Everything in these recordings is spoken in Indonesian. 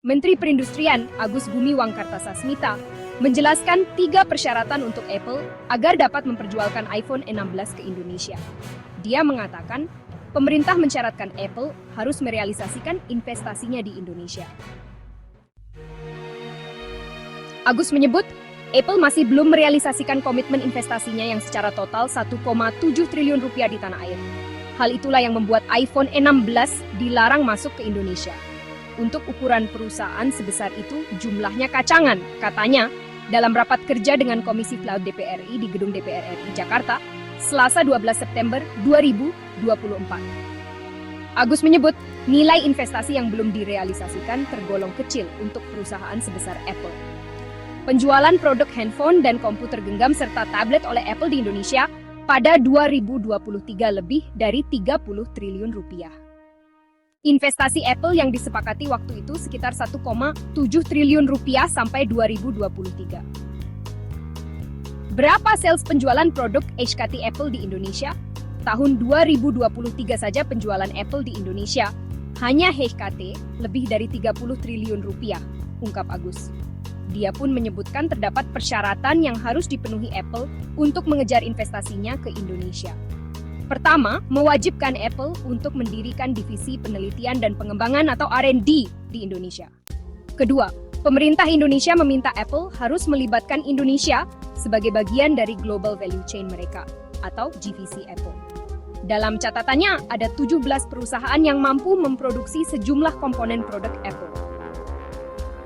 Menteri Perindustrian Agus Gumiwang Kartasasmita menjelaskan 3 persyaratan untuk Apple agar dapat memperjualkan iPhone 16 ke Indonesia. Dia mengatakan, pemerintah mensyaratkan Apple harus merealisasikan investasinya di Indonesia. Agus menyebut, Apple masih belum merealisasikan komitmen investasinya yang secara total 1,7 triliun rupiah di tanah air. Hal itulah yang membuat iPhone 16 dilarang masuk ke Indonesia. Untuk ukuran perusahaan sebesar itu, jumlahnya kacangan, katanya, dalam rapat kerja dengan Komisi Cloud DPR RI di Gedung DPR RI Jakarta, Selasa 12 September 2024. Agus menyebut, nilai investasi yang belum direalisasikan tergolong kecil untuk perusahaan sebesar Apple. Penjualan produk handphone dan komputer genggam serta tablet oleh Apple di Indonesia pada 2023 lebih dari 30 triliun rupiah. Investasi Apple yang disepakati waktu itu sekitar 1,7 triliun rupiah sampai 2023. Berapa sales penjualan produk HKT Apple di Indonesia? Tahun 2023 saja penjualan Apple di Indonesia hanya HKT lebih dari 30 triliun rupiah, ungkap Agus. Dia pun menyebutkan terdapat persyaratan yang harus dipenuhi Apple untuk mengejar investasinya ke Indonesia. Pertama, mewajibkan Apple untuk mendirikan divisi penelitian dan pengembangan atau R&D di Indonesia. Kedua, pemerintah Indonesia meminta Apple harus melibatkan Indonesia sebagai bagian dari Global Value Chain mereka atau GVC Apple. Dalam catatannya, ada 17 perusahaan yang mampu memproduksi sejumlah komponen produk Apple.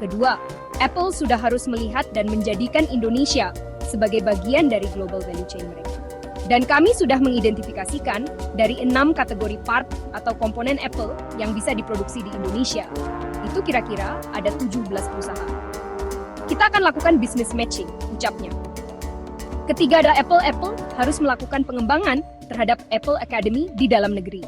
Kedua, Apple sudah harus melihat dan menjadikan Indonesia sebagai bagian dari Global Value Chain mereka. Dan kami sudah mengidentifikasikan dari 6 kategori part atau komponen Apple yang bisa diproduksi di Indonesia. Itu kira-kira ada 17 perusahaan. Kita akan lakukan business matching, ucapnya. Ketiga ada Apple harus melakukan pengembangan terhadap Apple Academy di dalam negeri.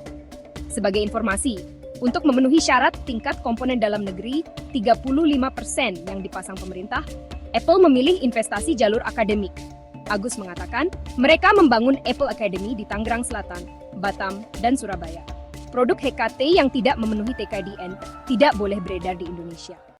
Sebagai informasi, untuk memenuhi syarat tingkat komponen dalam negeri 35% yang dipasang pemerintah, Apple memilih investasi jalur akademik. Agus mengatakan, mereka membangun Apple Academy di Tangerang Selatan, Batam, dan Surabaya. Produk HKT yang tidak memenuhi TKDN tidak boleh beredar di Indonesia.